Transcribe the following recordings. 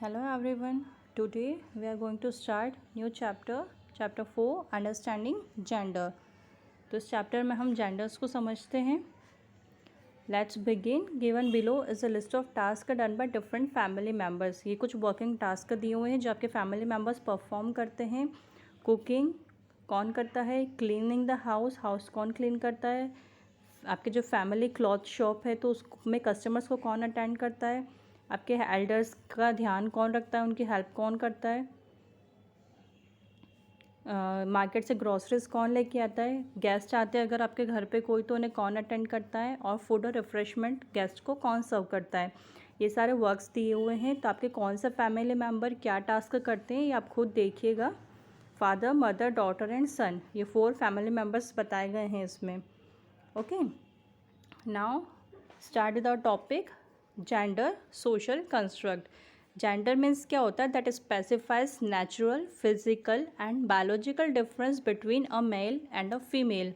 Hello everyone. Today we are going to start new chapter 4 Understanding Gender. तो इस chapter में हम genders को समझते हैं. Let's begin. Given below is a list of tasks done by different family members. ये कुछ working tasks दिए हुए हैं जो आपके family members perform करते हैं. Cooking कौन करता है, Cleaning the house कौन clean करता है, आपके जो फैमिली क्लॉथ शॉप है तो उसमें कस्टमर्स को कौन अटेंड करता है, आपके एल्डर्स का ध्यान कौन रखता है, उनकी हेल्प कौन करता है, मार्केट से ग्रॉसरीज कौन लेके आता है, गेस्ट आते हैं अगर आपके घर पे कोई तो उन्हें कौन अटेंड करता है, और फूड और रिफ्रेशमेंट गेस्ट को कौन सर्व करता है. ये सारे वर्क्स दिए हुए हैं. तो आपके कौन सा फैमिली मेम्बर क्या टास्क करते हैं ये आप खुद देखिएगा. Father, mother, daughter and son, ये 4 फैमिली मेम्बर्स बताए गए हैं इसमें. Okay, now start with our topic gender social construct. Gender means क्या होता है, that specifies natural, physical and biological difference between a male and a female.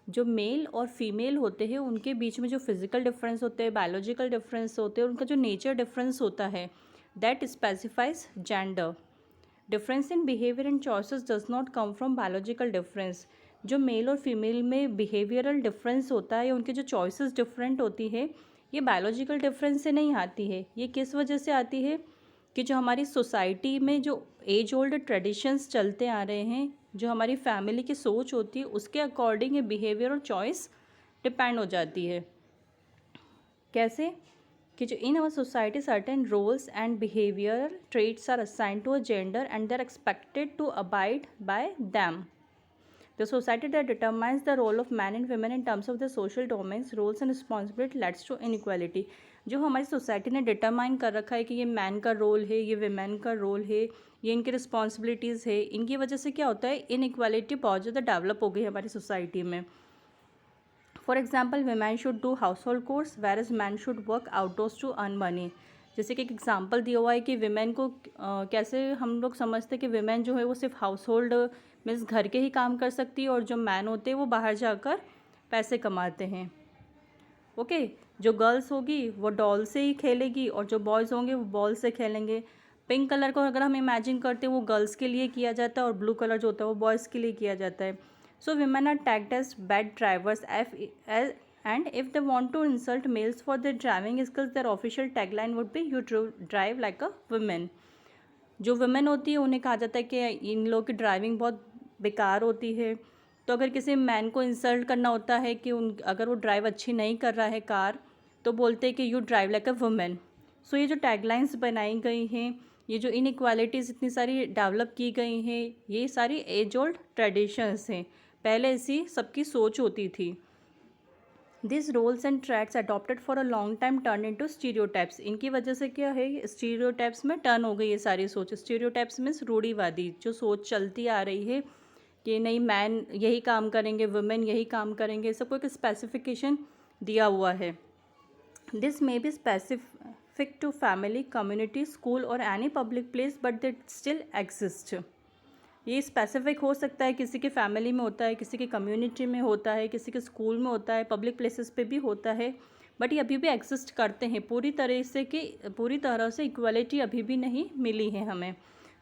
जो male और फीमेल होते हैं उनके बीच में जो फिजिकल डिफरेंस होते हैं, बायोलॉजिकल डिफरेंस होते हैं, उनका जो नेचर डिफरेंस होता है, that specifies gender. Difference in behaviour and choices does not come from biological difference. जो मेल और फीमेल में बिहेवियरल डिफरेंस होता है, उनके जो चॉइसेस डिफरेंट होती है, ये बायोलॉजिकल डिफरेंस से नहीं आती है. ये किस वजह से आती है कि जो हमारी सोसाइटी में जो एज ओल्ड ट्रेडिशंस चलते आ रहे हैं, जो हमारी फैमिली की सोच होती है, उसके अकॉर्डिंग ये बिहेवियर और चॉइस डिपेंड हो जाती है. कैसे कि जो in our society certain roles and behaviour traits are assigned to a gender and they are expected to abide by them. The society that determines the role of men and women in terms of the social domains, roles and responsibility leads to inequality. जो हमारी society ने determine कर रखा है कि ये man का role है, ये विमेन का रोल है, ये इनकी रिस्पॉन्सिबिलिटीज़ है, इनकी वजह से क्या होता है, इनइक्वालिटी बहुत ज़्यादा डेवलप हो गई है हमारी सोसाइटी में. For example, women should do household chores whereas man should work outdoors to earn money. जैसे कि एक एग्जाम्पल दिया हुआ है कि विमेन को कैसे हम लोग समझते हैं कि विमेन जो है वो सिर्फ हाउस होल्ड मीन्स घर के ही काम कर सकती है, और जो मैन होते हैं वो बाहर जाकर पैसे कमाते हैं. ओके, जो गर्ल्स होगी वो डॉल से ही खेलेगी और जो बॉयज़ होंगे वो बॉल से खेलेंगे. पिंक कलर को अगर हम इमेजिन करते हैं वो गर्ल्स के लिए किया जाता है और ब्लू कलर जो होता है वो बॉयज़ के लिए किया जाता है. So women are tagged as bad drivers and if they want to insult males for their driving skills, their official tagline would be you drive like a woman. जो वुमेन होती है उन्हें कहा जाता है कि इन लोगों की ड्राइविंग बहुत बेकार होती है. तो अगर किसी मैन को इंसल्ट करना होता है कि अगर वो ड्राइव अच्छी नहीं कर रहा है कार, तो बोलते हैं कि you drive like a women. So ये जो टैगलाइंस बनाई गई हैं, ये जो इनइक्वालिटीज़ इतनी सारी डेवलप की गई हैं, ये सारी एज ओल्ड ट्रेडिशंस हैं. पहले ऐसी सबकी सोच होती थी. This roles and traits adopted for a long time turn into stereotypes. इनकी वजह से क्या है, स्टीरियोटाइप्स में टर्न हो गई ये सारी सोच. स्टीरियोटाइप्स मीन्स रूढ़िवादी जो सोच चलती आ रही है कि नहीं मैन यही काम करेंगे, वुमेन यही काम करेंगे, सबको एक स्पेसिफिकेशन दिया हुआ है. This may be specific to family, community, school और any public place, but they still exist. ये स्पेसिफिक हो सकता है, किसी के फैमिली में होता है, किसी के कम्युनिटी में होता है, किसी के स्कूल में होता है, पब्लिक प्लेसेस पे भी होता है, बट ये अभी भी एग्जिस्ट करते हैं. पूरी तरह से इक्वलिटी अभी भी नहीं मिली है हमें.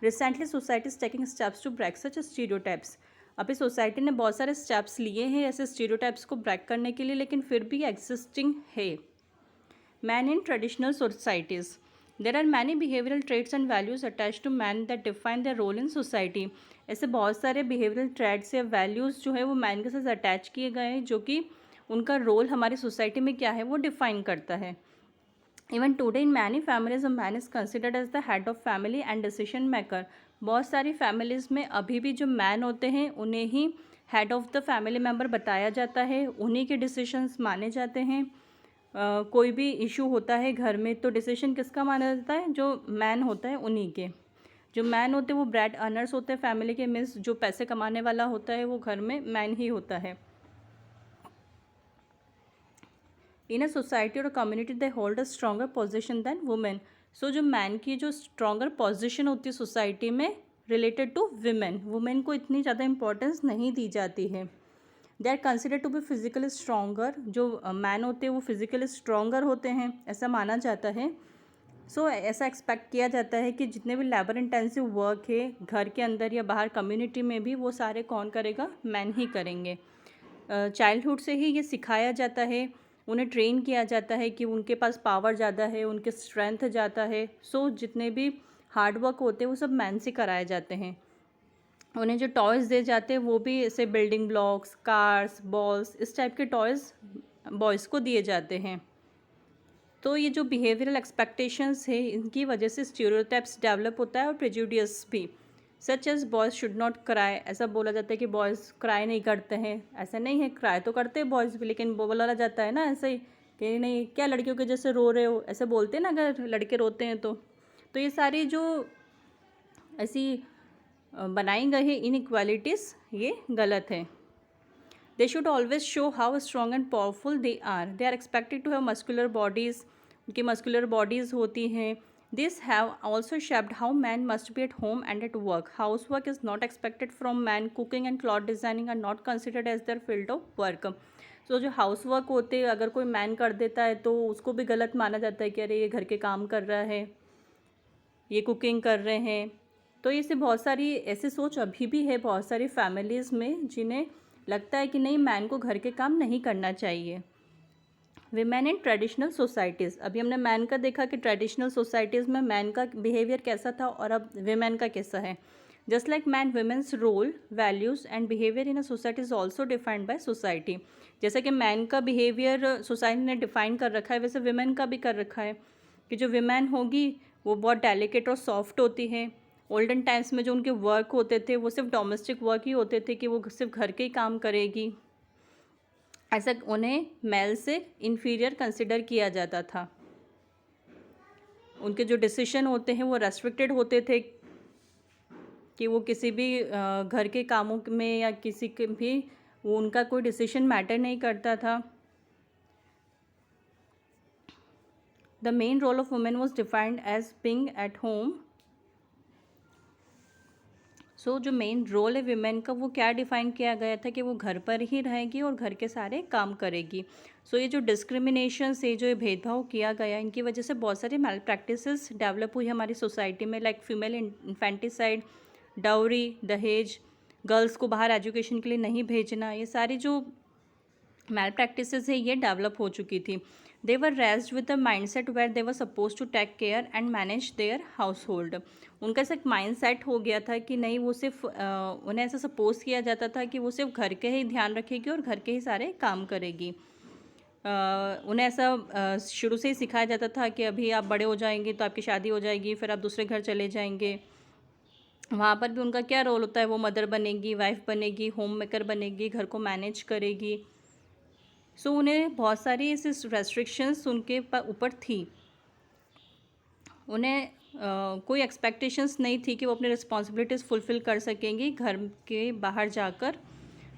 Recently society is taking steps to break such stereotypes. अभी सोसाइटी ने बहुत सारे स्टेप्स लिए हैं ऐसे स्टीरियोटाइप्स को ब्रेक करने के लिए, लेकिन फिर भी एग्जिस्टिंग है. Man in traditional societies. There are many behavioral traits and values attached to man that define their role in society. ऐसे बहुत सारे behavioral traits या values जो है वो मैन के साथ अटैच किए गए हैं, जो कि उनका रोल हमारी सोसाइटी में क्या है वो डिफाइन करता है. Even today in many families a man is considered as the head of family and decision maker. बहुत सारी फैमिलीज़ में अभी भी जो मैन होते हैं उन्हें ही head of the family member बताया जाता है, उन्हीं के डिसीजंस माने जाते हैं. कोई भी इशू होता है घर में तो डिसीजन किसका माना जाता है, जो मैन होता है उन्हीं के. जो मैन होते हैं वो ब्रेड अर्नर्स होते हैं फैमिली के, मीन्स जो पैसे कमाने वाला होता है वो घर में मैन ही होता है. इन अ सोसाइटी और community they hold a stronger position than women. So जो मैन की जो स्ट्रॉन्गर पोजिशन होती है सोसाइटी में रिलेटेड टू विमेन, वुमेन को इतनी ज़्यादा इंपॉर्टेंस नहीं दी जाती है. They are consider to be physically stronger. जो मैन होते हैं वो फिजिकली स्ट्रॉन्गर होते हैं ऐसा माना जाता है. सो ऐसा एक्सपेक्ट किया जाता है कि जितने भी लेबर इंटेंसिव वर्क है घर के अंदर या बाहर कम्युनिटी में भी, वो सारे कौन करेगा? मैन ही करेंगे। चाइल्डहुड से ही ये सिखाया जाता है, उन्हें ट्रेन किया जाता है कि उनके पास पावर ज़्यादा है, उनके स्ट्रेंथ ज़्यादा है। सो जितने भी हार्ड वर्क होते हैं वो सब मैन से कराए जाते हैं। उन्हें जो टॉयज़ दिए जाते हैं वो भी ऐसे बिल्डिंग ब्लॉक्स, कार्स, बॉल्स, इस टाइप के टॉयज़ बॉयज़ को दिए जाते हैं। तो ये जो बिहेवियरल एक्सपेक्टेशंस है, इनकी वजह से स्टीरियोटाइप्स डेवलप होता है और प्रेजुडियस भी। Such as boys should not cry, ऐसा बोला जाता है कि बॉयज़ क्राई नहीं करते हैं। ऐसा नहीं है, क्राई तो करते हैं बॉयज़ भी, लेकिन बोला जाता है ना ऐसे ही कि नहीं क्या लड़कियों के जैसे रो रहे हो, ऐसे बोलते हैं ना अगर लड़के रोते हैं तो ये सारी जो ऐसी बनाई गई है इनइक्वालिटीज़, ये गलत है। They should always show how strong and powerful they are. They are expected to have muscular bodies. उनकी muscular bodies होती हैं. These have also shaped how men must be at home and at work. Housework is not expected from men. Cooking and cloth designing are not considered as their field of work. So जो housework होते हैं अगर कोई man कर देता है तो उसको भी गलत माना जाता है कि अरे ये घर के काम कर रहा है, ये कुकिंग कर रहे हैं। तो इससे बहुत सारी ऐसी सोच अभी भी है बहुत सारी फैमिलीज़ में, जिन्हें लगता है कि नहीं, मैन को घर के काम नहीं करना चाहिए। विमेन इन ट्रेडिशनल सोसाइटीज़, अभी हमने मैन का देखा कि ट्रेडिशनल सोसाइटीज़ में मैन का बिहेवियर कैसा था और अब विमेन का कैसा है। Just like man, women's role, values and behaviour in a society is also defined by society. जैसे कि मैन का बिहेवियर सोसाइटी ने डिफाइन कर रखा है, वैसे विमेन का भी कर रखा है कि जो विमेन होगी वो बहुत डेलिकेट और सॉफ्ट होती है। ओल्डन टाइम्स में जो उनके वर्क होते थे वो सिर्फ डोमेस्टिक वर्क ही होते थे कि वो सिर्फ घर के ही काम करेगी, ऐसा उन्हें मेल से इन्फीरियर कंसिडर किया जाता था। उनके जो डिसीजन होते हैं वो रेस्ट्रिक्टेड होते थे कि वो किसी भी घर के कामों में या किसी के भी वो उनका कोई डिसीजन मैटर नहीं करता था। The main role of women was defined as being at home. So जो मेन रोल है विमेन का वो क्या डिफ़ाइन किया गया था कि वो घर पर ही रहेगी और घर के सारे काम करेगी। सो ये जो डिस्क्रिमिनेशन से जो ये भेदभाव किया गया, इनकी वजह से बहुत सारी मैल प्रैक्टिसेस डेवलप हुई हमारी सोसाइटी में, लाइक फीमेल इन्फेंटिसाइड, डाउरी, दहेज, गर्ल्स को बाहर एजुकेशन के लिए नहीं भेजना, ये सारी जो मैल प्रैक्टिसेस है ये डेवलप हो चुकी थी। They were raised with the mind set where they were suppose to take care and manage their household. उनका ऐसा एक माइंड सेट हो गया था कि नहीं, वो सिर्फ उन्हें ऐसा सपोज किया जाता था कि वो सिर्फ घर के ही ध्यान रखेगी और घर के ही सारे काम करेगी। उन्हें ऐसा शुरू से ही सिखाया जाता था कि अभी आप बड़े हो जाएंगे तो आपकी शादी हो जाएगी, फिर आप दूसरे घर चले जाएंगे। वहाँ पर भी उनका क्या रोल होता है, वो मदर बनेगी, वाइफ बनेगी, होम मेकर बनेगी, घर को मैनेज करेगी। सो उन्हें बहुत सारी ऐसी रेस्ट्रिक्शंस उनके ऊपर थी। उन्हें कोई एक्सपेक्टेशंस नहीं थी कि वो अपनी रिस्पॉन्सिबिलिटीज़ फुलफ़िल कर सकेंगी घर के बाहर जाकर।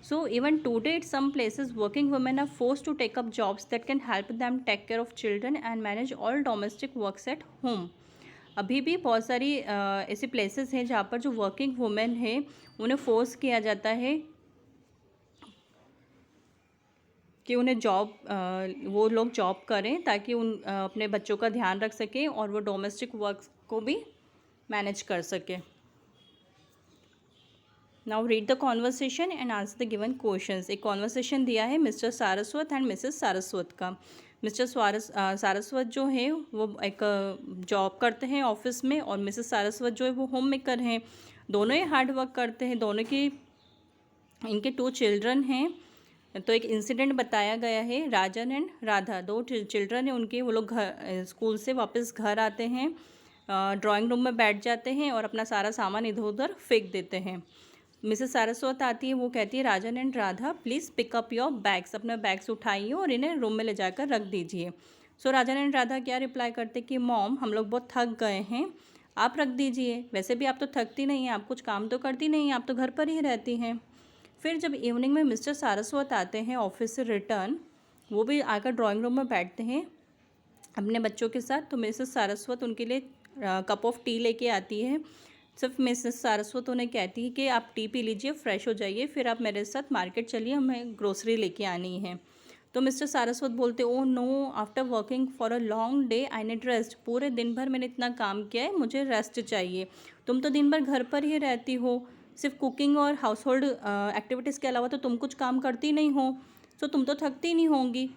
So even today at some places working women are force to take up jobs that can help them take care of children and manage all domestic works at home. अभी भी बहुत सारी ऐसी प्लेसेस हैं जहाँ पर जो वर्किंग वुमेन है उन्हें फोर्स किया जाता है कि उन्हें वो लोग जॉब करें ताकि अपने बच्चों का ध्यान रख सकें और वो डोमेस्टिक वर्क को भी मैनेज कर सकें। Now read the conversation and answer the given questions. एक कॉन्वर्सेशन दिया है mister Saraswat and Mrs Saraswat का। मिस्टर सारस्वत जो है वो एक जॉब करते हैं ऑफिस में, और मिसेस सारस्वत जो है वो होम मेकर हैं। दोनों ही हार्ड वर्क करते हैं, दोनों की इनके 2 चिल्ड्रन हैं। तो एक इंसिडेंट बताया गया है, राजन एंड राधा, 2 चिल्ड्रन हैं उनके। वो लोग स्कूल से वापस घर आते हैं, ड्राइंग रूम में बैठ जाते हैं और अपना सारा सामान इधर उधर फेंक देते हैं। मिसेस सारस्वत आती है, वो कहती है Rajan and Radha please pick up your bags, अपने बैग्स उठाइए और इन्हें रूम में ले जाकर रख दीजिए। सो राजन एंड राधा क्या रिप्लाई करते कि मॉम हम लोग बहुत थक गए हैं, आप रख दीजिए। वैसे भी आप तो थकती नहीं हैं, आप कुछ काम तो करती नहीं हैं, आप तो घर पर ही रहती हैं। फिर जब इवनिंग में मिस्टर सारस्वत आते हैं ऑफिस से रिटर्न, वो भी आकर ड्राइंग रूम में बैठते हैं अपने बच्चों के साथ। तो मिसेस सारस्वत उनके लिए कप ऑफ टी लेके आती है। सिर्फ मिसेस सारस्वत उन्हें कहती है कि आप टी पी लीजिए, फ्रेश हो जाइए, फिर आप मेरे साथ मार्केट चलिए, हमें ग्रोसरी लेके आनी है। तो मिस्टर सारस्वत बोलते, oh no, after working for a long day I need rest. पूरे दिन भर मैंने इतना काम किया है, मुझे रेस्ट चाहिए। तुम तो दिन भर घर पर ही रहती हो, सिर्फ कुकिंग और हाउस होल्ड एक्टिविटीज़ के अलावा तो तुम कुछ काम करती नहीं हो, सो तुम तो थकती नहीं होंगी।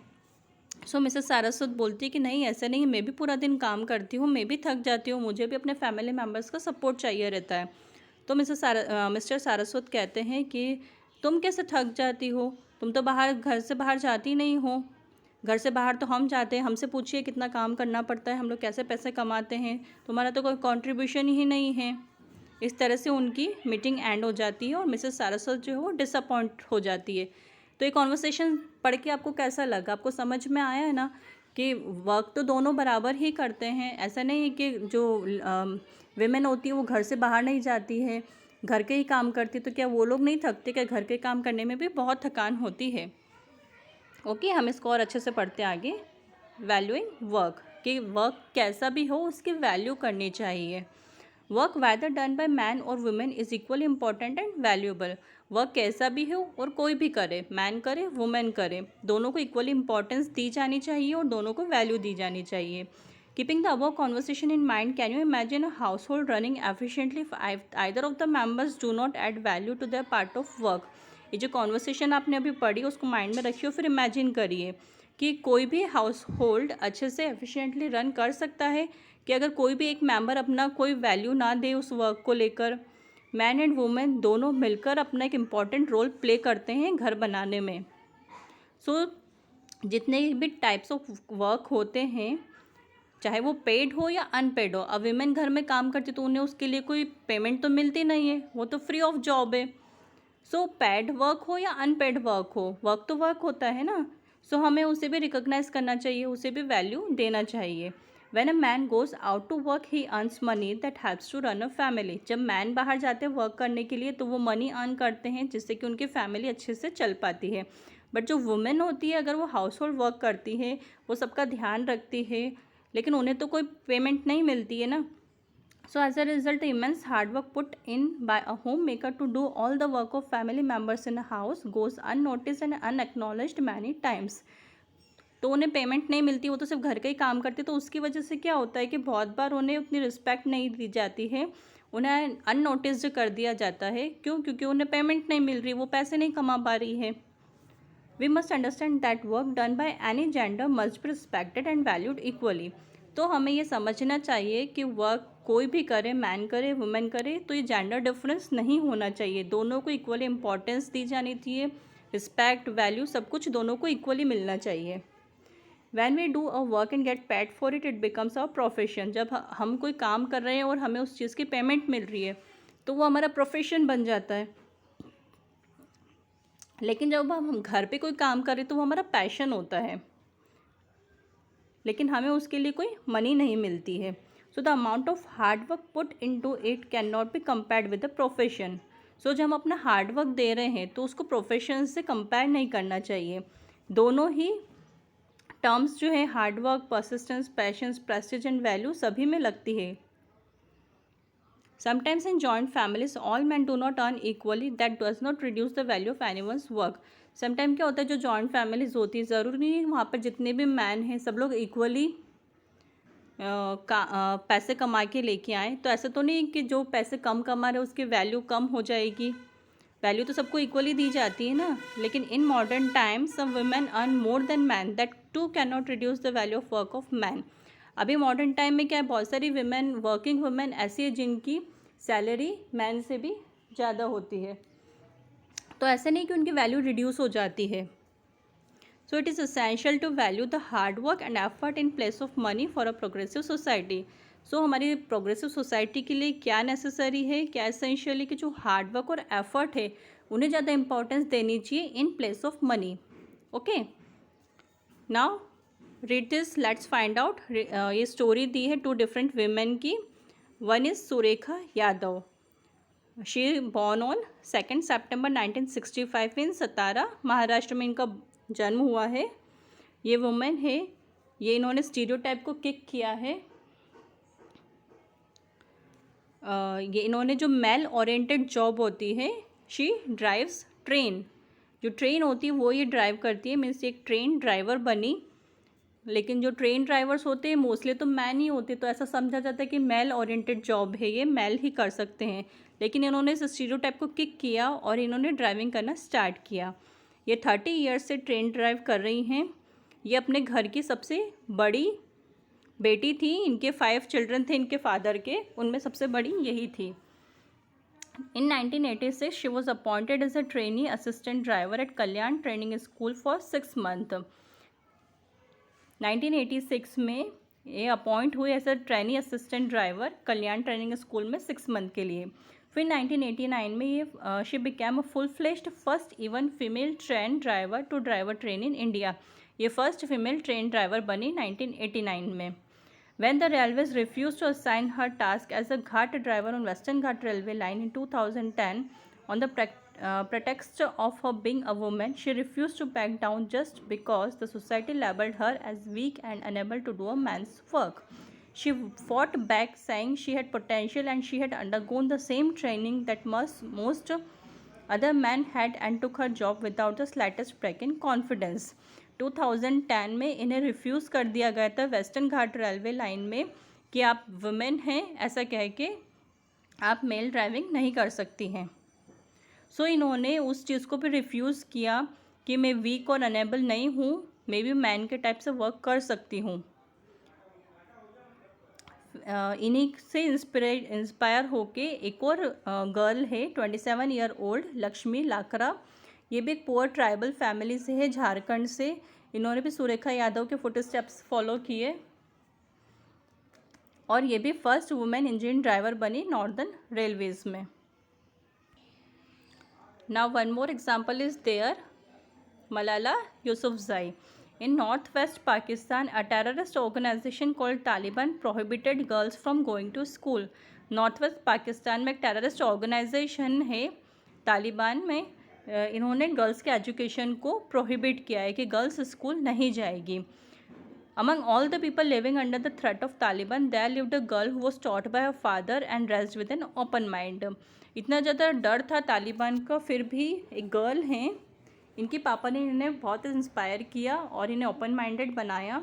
सो मिसेस सारस्वत बोलती है कि नहीं, ऐसा नहीं है, मैं भी पूरा दिन काम करती हूँ, मैं भी थक जाती हूँ, मुझे भी अपने फैमिली मेम्बर्स का सपोर्ट चाहिए रहता है। तो मिस्टर सारस्वत कहते हैं कि तुम कैसे थक जाती हो, तुम तो घर से बाहर जाती नहीं हो। घर से बाहर तो हम जाते हैं, हमसे पूछिए कितना काम करना पड़ता है, हम लोग कैसे पैसे कमाते हैं, तुम्हारा तो कोई कंट्रीब्यूशन ही नहीं है। इस तरह से उनकी मीटिंग एंड हो जाती है और मिसेस सारस्वत जो है वो डिसअपॉइंट हो जाती है। तो ये कॉन्वर्सेशन पढ़ के आपको कैसा लगा? आपको समझ में आया है ना कि वर्क तो दोनों बराबर ही करते हैं। ऐसा नहीं है कि जो विमेन होती है वो घर से बाहर नहीं जाती है, घर के ही काम करती, तो क्या वो लोग नहीं थकते? क्या घर के काम करने में भी बहुत थकान होती है? ओके, हम इसको और अच्छे से पढ़ते आगे। वैल्यूइंग वर्क, कि वर्क कैसा भी हो उसकी वैल्यू करनी चाहिए। Work whether done by man और women is equally important and valuable. Work कैसा भी हो और कोई भी करे, मैन करे वुमेन करे, दोनों को इक्वली इंपॉर्टेंस दी जानी चाहिए और दोनों को वैल्यू दी जानी चाहिए। Keeping the above conversation in mind, can you imagine a household running efficiently if either of the members do not add value to their part of work. ये जो कॉन्वर्सेशन आपने अभी पढ़ी उसको माइंड में रखिए और फिर इमेजिन करिए कि कोई भी हाउस होल्ड अच्छे से एफिशिएंटली रन कर सकता है कि अगर कोई भी एक मेंबर अपना कोई वैल्यू ना दे उस वर्क को लेकर। मैन एंड वुमेन दोनों मिलकर अपना एक इम्पॉर्टेंट रोल प्ले करते हैं घर बनाने में। सो जितने भी टाइप्स ऑफ वर्क होते हैं, चाहे वो पेड हो या अनपेड हो, अब विमेन घर में काम करती तो उन्हें उसके लिए कोई पेमेंट तो मिलती नहीं है, वो तो फ्री ऑफ जॉब है। सो पेड वर्क हो या अनपेड वर्क हो, वर्क तो वर्क होता है ना। सो हमें उसे भी रिकॉग्नाइज करना चाहिए, उसे भी वैल्यू देना चाहिए। When a man goes out to work, he earns money that helps to run a family. जब मैन बाहर जाते हैं वर्क करने के लिए तो वो मनी अर्न करते हैं जिससे कि उनकी फैमिली अच्छे से चल पाती है। बट जो वुमेन होती है, अगर वो हाउस होल्ड वर्क करती है, वो सबका ध्यान रखती है, लेकिन उन्हें तो कोई पेमेंट नहीं मिलती है ना। So as a result, the immense hard work put in by a homemaker to do all the work of family members in a house goes unnoticed and unacknowledged many times. तो उन्हें payment नहीं मिलती, वो तो सिर्फ घर का ही काम करती, तो उसकी वजह से क्या होता है कि बहुत बार उन्हें उतनी रिस्पेक्ट नहीं दी जाती है, उन्हें अननोटिस्ड कर दिया जाता है। क्यों? क्योंकि उन्हें पेमेंट नहीं मिल रही, वो पैसे नहीं कमा पा रही है। We must understand that work done by any gender must be respected and valued equally. तो हमें ये समझना चाहिए कि वर्क कोई भी करे, मैन करे वुमेन करे, तो ये जेंडर डिफरेंस नहीं होना चाहिए, दोनों को इक्वली इंपॉर्टेंस दी जानी चाहिए, रिस्पेक्ट वैल्यू सब कुछ दोनों को इक्वली मिलना चाहिए। When we do a work and get paid for it, it becomes our profession. जब हम कोई काम कर रहे हैं और हमें उस चीज़ की पेमेंट मिल रही है तो वो हमारा प्रोफेशन बन जाता है। लेकिन जब हम घर पे कोई काम करें तो वो हमारा पैशन होता है, लेकिन हमें उसके लिए कोई मनी नहीं मिलती है। So the amount of hard work put into it cannot be compared with the profession. So जब हम अपना हार्ड वर्क दे रहे हैं तो उसको प्रोफेशन से कंपेयर नहीं करना चाहिए। दोनों ही टर्म्स जो है, hard work, persistence, patience, Prestige and value, सभी में लगती है। Sometimes in joint families all man do not earn equally, that does not reduce the value of anyone's work. Sometime क्या होता है, जो जॉइंट फैमिलीज होती है, ज़रूरी नहीं है वहाँ पर जितने भी मैन हैं सब लोग इक्वली पैसे कमा के लेके आए। तो ऐसा तो नहीं कि जो पैसे कम कमा रहे उसकी वैल्यू कम हो जाएगी, वैल्यू तो सबको इक्वली दी जाती है ना। लेकिन in modern times some women earn more than man, that too can not reduce the value of work of man. अभी मॉडर्न टाइम में क्या है, बहुत सारी वुमेन, वर्किंग वुमेन ऐसी है जिनकी सैलरी मैन से भी ज़्यादा होती है, तो ऐसा नहीं कि उनकी वैल्यू रिड्यूस हो जाती है। So it is essential to value the hard work and effort in place of money for a progressive society. So हमारी प्रोग्रेसिव सोसाइटी के लिए क्या नेसेसरी है, क्या एसेंशियल है कि जो हार्ड वर्क और एफर्ट है उन्हें ज़्यादा इंपॉर्टेंस देनी चाहिए इन place of money. Okay, now read this, let's find out. ये स्टोरी दी है 2 डिफरेंट वीमेन की। One is Surekha Yadav. She born on 2 सितंबर 1965 इन सतारा, महाराष्ट्र में इनका जन्म हुआ है। ये वुमेन है, ये इन्होंने स्टीरियोटाइप को किक किया है। ये इन्होंने जो मेल ओरिएंटेड जॉब होती है, शी ड्राइव्स ट्रेन, जो ट्रेन होती है वो ये ड्राइव करती है, मीन्स एक ट्रेन ड्राइवर बनी। लेकिन जो ट्रेन ड्राइवर्स होते हैं मोस्टली तो मैन ही होते, तो ऐसा समझा जाता है कि मेल ओरिएंटेड जॉब है, ये मेल ही कर सकते हैं। लेकिन इन्होंने इस स्टीरियोटाइप को किक किया और इन्होंने ड्राइविंग करना स्टार्ट किया। ये 30 ईयर्स से ट्रेन ड्राइव कर रही हैं। ये अपने घर की सबसे बड़ी बेटी थी। इनके 5 चिल्ड्रन थे इनके फादर के, उनमें सबसे बड़ी यही थी। In 1986, she was appointed as a trainee assistant driver at Kalyan Training School for 6 months. 1986 में ये अपॉइंट हुई as a trainee assistant driver Kalyan training school में 6 मंथ के लिए। फिर 1989 में ये she became a full fledged first even female train driver to driver train in India. ये फर्स्ट फीमेल ट्रेन ड्राइवर बनी 1989 में। When the railways refused to assign her task as a Ghat driver on Western Ghat Railway line in 2010 on the pretext of her being a woman, she refused to back down just because the society labelled her as weak and unable to do a man's work. She fought back, saying she had potential and she had undergone the same training that most other men had and took her job without the slightest break in confidence. 2010 में इन्हें refuse कर दिया गया था western घाट railway line में कि आप women हैं, ऐसा कह के आप मेल ड्राइविंग नहीं कर सकती हैं। सो इन्होंने उस चीज़ को भी रिफ्यूज़ किया कि मैं वीक और अनेबल नहीं हूँ, मैं भी मैन के टाइप से वर्क कर सकती हूँ। इन्हीं से इंस्पायर होके एक और गर्ल है 27 ईयर ओल्ड लक्ष्मी लाकरा। ये भी एक पुअर ट्राइबल फैमिली से है, झारखंड से। इन्होंने भी सुरेखा यादव के फुट स्टेप्स फॉलो किए और ये भी फर्स्ट वुमेन इंजन ड्राइवर बनी नॉर्दर्न रेलवेज में। Now one more example is there, Malala Yousafzai. In northwest Pakistan, a terrorist organization called Taliban prohibited girls from going to school. Northwest Pakistan में एक टेररिस्ट ऑर्गेनाइजेशन है तालिबान में, इन्होंने गर्ल्स के एजुकेशन को prohibit किया है कि गर्ल्स स्कूल नहीं जाएगी। Among all the people living under the threat of Taliban, there lived a girl who was taught by her father and raised with an open mind. इतना ज़्यादा डर था तालिबान का, फिर भी एक गर्ल हैं, इनके पापा ने इन्हें बहुत इंस्पायर किया और इन्हें ओपन माइंडेड बनाया।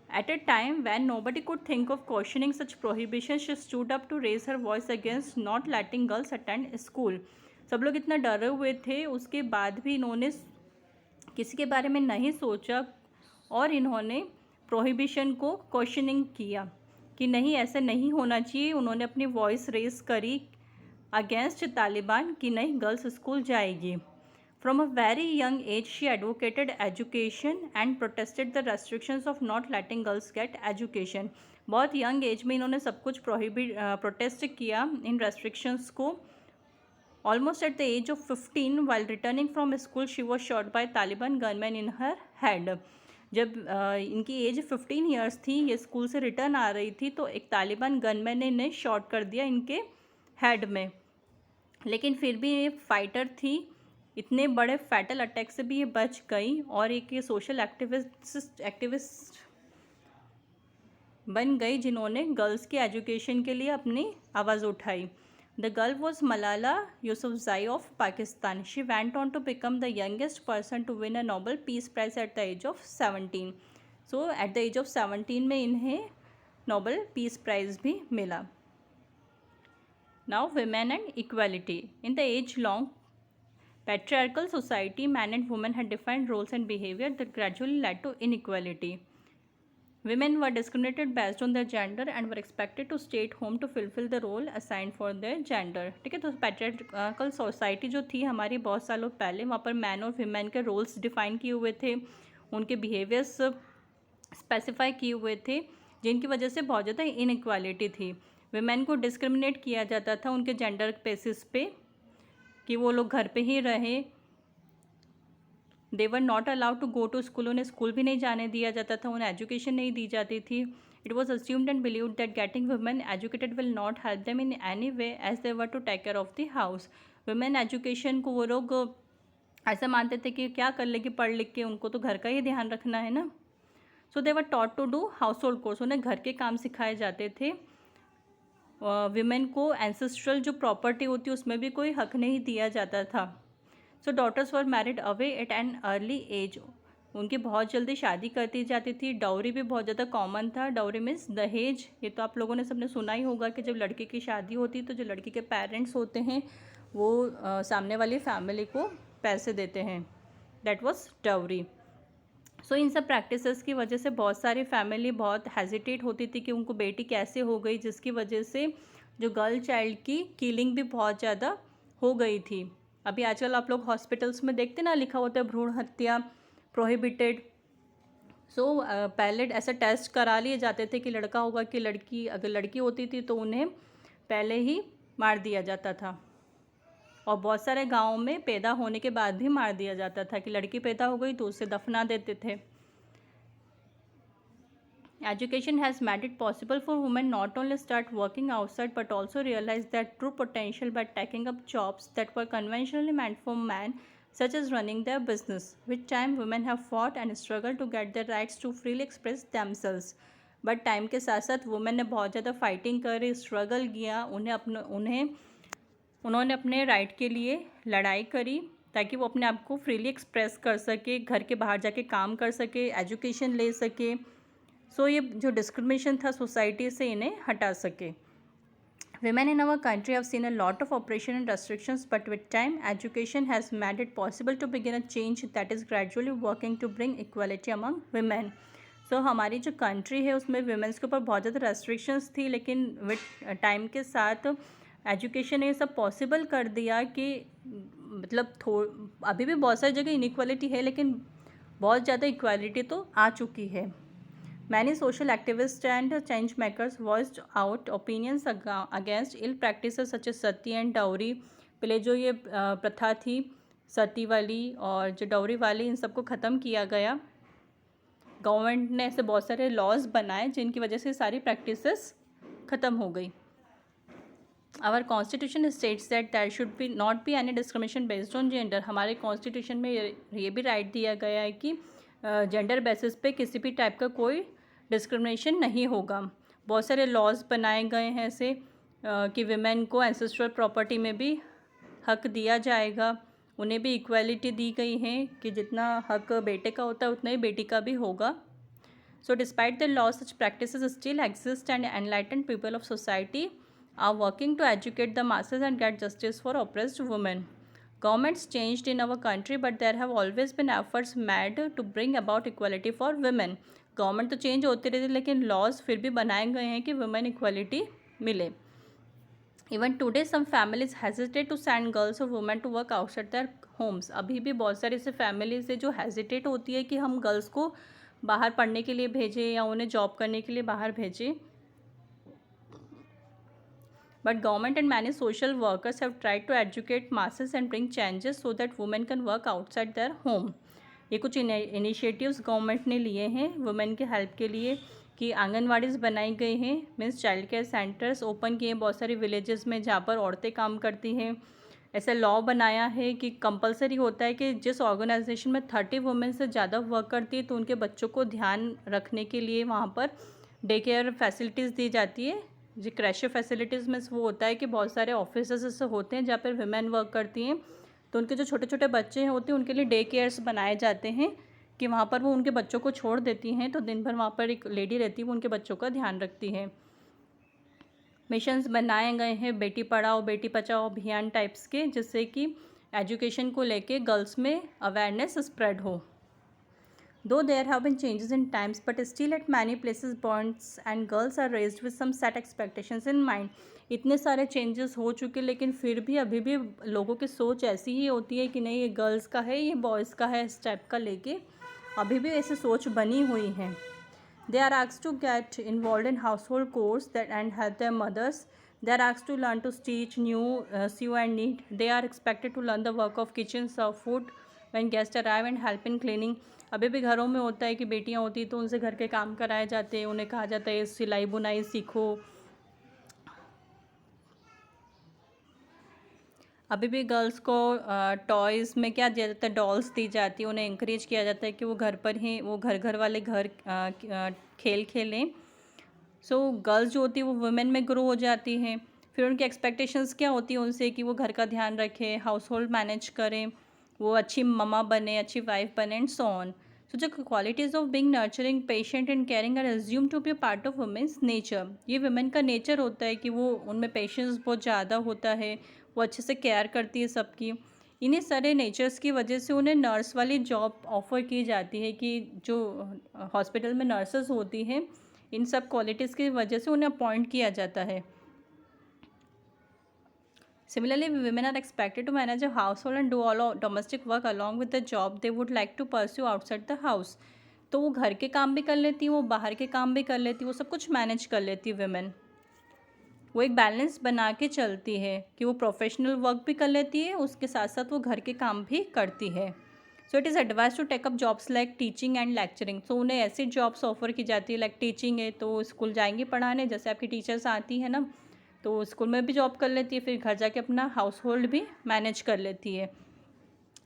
At a time when nobody could think of questioning such prohibition, she stood up to raise her voice against not letting girls attend school. सब लोग इतना डरे हुए थे, उसके बाद भी इन्होंने किसी के बारे में नहीं सोचा और इन्होंने प्रोहिबिशन को क्वेश्चनिंग किया कि नहीं, ऐसा नहीं होना चाहिए। उन्होंने अपनी वॉइस रेज करी अगेंस्ट तालिबान कि नहीं, गर्ल्स स्कूल जाएगी। From a very young age, she advocated education and protested the restrictions of not letting girls get education. बहुत यंग एज में इन्होंने सब कुछ प्रोटेस्ट किया इन रेस्ट्रिक्शंस को। Almost at the age of 15, while returning from school, she was shot by Taliban gunmen in her head. जब इनकी as 15 years थी, ये स्कूल से रिटर्न आ रही थी, तो एक तालिबान गनमैन ने इन्हें शॉट कर दिया इनके हेड में। लेकिन फिर भी ये फाइटर थी, इतने बड़े फैटल अटैक से भी ये बच गई और एक ये सोशल एक्टिविस्ट बन गई जिन्होंने गर्ल्स की एजुकेशन के लिए अपनी आवाज़ उठाई। The girl was Malala Yousafzai of Pakistan. She went on to become the youngest person to win a Nobel peace prize at the age of 17। So at the age of 17 में इन्हें नोबेल पीस प्राइज़ भी मिला। Now women and equality. In the age-long patriarchal society, men and women had defined roles and behavior that gradually led to inequality. Women were discriminated based on their gender and were expected to stay at home to fulfill the role assigned for their gender. ठीक है, तो patriarchal society जो थी हमारी बहुत सालों पहले, वहाँ पर मैन और women के रोल्स डिफाइन किए हुए थे, उनके बिहेवियर्स स्पेसिफाई किए हुए थे, जिनकी वजह से बहुत ज़्यादा इनइक्वालिटी थी। वुमेन को डिस्क्रिमिनेट किया जाता था उनके जेंडर बेसिस पे कि वो लोग घर पे ही रहे। They were not allowed to go to school, उन्हें स्कूल भी नहीं जाने दिया जाता था, उन्हें एजुकेशन नहीं दी जाती थी। It was assumed and believed that getting women educated will not help them in any way as they were to take care of the house. Women education को वो लोग ऐसा मानते थे कि क्या कर लेगी पढ़ लिख के, उनको तो घर का ही ध्यान रखना है ना। So they were taught to do household chores, उन्हें घर के काम सिखाए जाते थे। विमेन को एंसेस्ट्रल जो प्रॉपर्टी होती है उसमें भी कोई हक नहीं दिया जाता था। So daughters were married away at an early age, उनकी बहुत जल्दी शादी कर दी जाती थी। डाउरी भी बहुत ज़्यादा कॉमन था। डाउरी मीन्स दहेज। ये तो आप लोगों ने सबने सुना ही होगा कि जब लड़के की शादी होती तो जो लड़की के पेरेंट्स होते हैं वो सामने वाली फैमिली को पैसे देते हैं, दैट वाज डाउरी। सो इन सब प्रैक्टिसेस की वजह से बहुत सारी फैमिली बहुत हेजिटेट होती थी कि उनको बेटी कैसे हो गई, जिसकी वजह से जो गर्ल चाइल्ड की किलिंग भी बहुत ज़्यादा हो गई थी। अभी आजकल आप लोग हॉस्पिटल्स में देखते ना, लिखा होता है भ्रूण हत्या प्रोहिबिटेड। सो पहले ऐसा टेस्ट करा लिए जाते थे कि लड़का होगा कि लड़की। अगर लड़की होती थी तो उन्हें पहले ही मार दिया जाता था, और बहुत सारे गाँव में पैदा होने के बाद भी मार दिया जाता था कि लड़की पैदा हो गई तो उसे दफना देते थे। Education has made it possible for women not only start working outside but also realize their true potential by taking up jobs that were conventionally meant for men, such as running their business. With time, women have fought and struggled to get their rights to freely express themselves. But time के साथ साथ women ने बहुत ज़्यादा fighting करी, struggle किया, उन्होंने अपने राइट के लिए लड़ाई करी ताकि वो अपने आप को फ्रीली एक्सप्रेस कर सके, घर के बाहर जाके काम कर सके, एजुकेशन ले सके। सो ये जो डिस्क्रिमिनेशन था सोसाइटी से इन्हें हटा सके। Women in our country have seen a lot of oppression and restrictions, but with time, education has made it possible to begin a change that is gradually working to bring equality among women. So हमारी जो country है उसमें women's के ऊपर बहुत ज़्यादा restrictions थी, लेकिन विद टाइम के साथ एजुकेशन ने ये सब पॉसिबल कर दिया कि मतलब अभी भी बहुत सारी जगह इनइक्वालिटी है, लेकिन बहुत ज़्यादा इक्वालिटी तो आ चुकी है। Many social activists and change makers voiced out opinions against ill practices such as Sati and dowry. पहले जो ये प्रथा थी सती वाली और जो डाउरी वाली, इन सबको ख़त्म किया गया। गवर्नमेंट ने ऐसे बहुत सारे लॉज बनाए जिनकी वजह से सारी प्रैक्टिसेस ख़त्म हो गई। Our constitution states that there should be not be any discrimination based on gender. हमारे कॉन्स्टिट्यूशन में ये भी राइट दिया गया है कि जेंडर बेसिस पे किसी भी टाइप का कोई डिस्क्रिमिनेशन नहीं होगा। बहुत सारे लॉज बनाए गए हैं ऐसे कि विमेन को एंसेस्ट्रल प्रॉपर्टी में भी हक दिया जाएगा, उन्हें भी इक्वालिटी दी गई है कि जितना हक बेटे का होता है उतना ही बेटी का भी होगा। So despite the law such practices still exist and enlightened people of society are working to educate the masses and get justice for oppressed women. Governments changed in our country, but there have always been efforts made to bring about equality for women. Government तो change होती रहती है, लेकिन laws फिर भी बनाए गए हैं कि वुमेन इक्वालिटी मिले। Even today some families hesitate to send girls और women to work outside their homes. अभी भी बहुत सारी ऐसे फैमिलीज है जो हेजिटेट होती है कि हम गर्ल्स को बाहर पढ़ने के लिए भेजें या उन्हें जॉब करने के लिए बाहर भेजें। But government and many social workers have tried to educate masses and bring changes so that women can work outside their home. ये कुछ इनिशिएटिव्स गवर्नमेंट ने लिए हैं वुमेन के हेल्प के लिए कि आंगनवाड़ीज़ बनाई गई हैं, means child care centres open किए हैं बहुत सारी विलेजेस में जहाँ पर औरतें काम करती हैं। ऐसा लॉ बनाया है कि कंपलसरी होता है कि जिस ऑर्गेनाइजेशन में 30 वुमेन से ज़्यादा वर्क करती है तो उनके बच्चों को ध्यान रखने के लिए वहाँ पर डे केयर फैसिलिटीज़ दी जाती है। जो क्रैश फैसिलिटीज़ में वो होता है कि बहुत सारे ऑफिसेस ऐसे होते हैं जहाँ पर वुमेन वर्क करती हैं, तो उनके जो छोटे छोटे बच्चे होते हैं उनके लिए डे केयर्स बनाए जाते हैं कि वहाँ पर वो उनके बच्चों को छोड़ देती हैं, तो दिन भर वहाँ पर एक लेडी रहती है, वो उनके बच्चों का ध्यान रखती है। मिशंस बनाए गए हैं बेटी पढ़ाओ बेटी बचाओ अभियान टाइप्स के, जिससे कि एजुकेशन को लेके गर्ल्स में अवेयरनेस स्प्रेड हो। Though there have been changes in times, but still at many places boys and girls are raised with some set expectations in mind. इतने सारे चेंजेस हो चुके लेकिन फिर भी अभी भी लोगों की सोच ऐसी ही होती है कि नहीं ये गर्ल्स का है ये बॉयज़ का है, इस टाइप का लेके अभी भी ऐसी सोच बनी हुई है। They are asked to get involved in household chores that and help their mothers. They are asked to learn to stitch, sew and knit. They are expected to learn the work of kitchen, serve food when guests arrive and help in cleaning. अभी भी घरों में होता है कि बेटियां होती तो उनसे घर के काम कराए जाते हैं, उन्हें कहा जाता है सिलाई बुनाई सीखो। अभी भी गर्ल्स को टॉयज़ में क्या दिया जाता है, डॉल्स दी जाती है, उन्हें इंकरेज किया जाता है कि वो घर पर ही वो घर वाले खेल खेलें। सो गर्ल्स जो होती है वो वुमेन में ग्रो हो जाती हैं। फिर उनकी एक्सपेक्टेशंस क्या होती है उनसे कि वो घर का ध्यान रखें, हाउस होल्ड मैनेज करें, वो अच्छी ममा बने, अच्छी वाइफ बने एंड सो ऑन। सो जो qualities of being nurturing, patient and caring are assume to be a part of women's nature. ये वुमेन का नेचर होता है कि वो उनमें पेशेंस बहुत ज़्यादा होता है, वो अच्छे से केयर करती है सबकी। इन्हीं सारे नेचर्स की वजह से उन्हें नर्स वाली जॉब ऑफ़र की जाती है कि जो हॉस्पिटल में नर्सेस होती हैं, इन सब क्वालिटीज़ की वजह से उन्हें अपॉइंट किया जाता है। Similarly, women are expected to manage a household and do all domestic work along with the job they would like to pursue outside the house. तो वो घर के काम भी कर लेती हैं, वो बाहर के काम भी कर लेती हैं, वो सब कुछ मैनेज कर लेती है वुमेन। वो एक बैलेंस बना के चलती है कि वो प्रोफेशनल वर्क भी कर लेती है, उसके साथ साथ वो घर के काम भी करती है। So it is advise to take up jobs like teaching and lecturing. So उन्हें ऐसी जॉब्स ऑफर की जाती है, लाइक टीचिंग है तो स्कूल जाएंगी पढ़ाने, जैसे आपकी टीचर्स आती है ना, तो स्कूल में भी जॉब कर लेती है, फिर घर जाके अपना हाउस होल्ड भी मैनेज कर लेती है।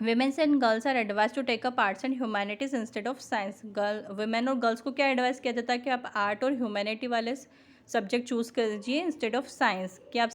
Women's and girls are advise to take up arts and humanities instead of science. Women और गर्ल्स को क्या एडवाइस किया जाता है कि आप आर्ट और ह्यूमैनिटी वाले सब्जेक्ट चूज़ कीजिए इंस्टेड ऑफ साइंस, कि आप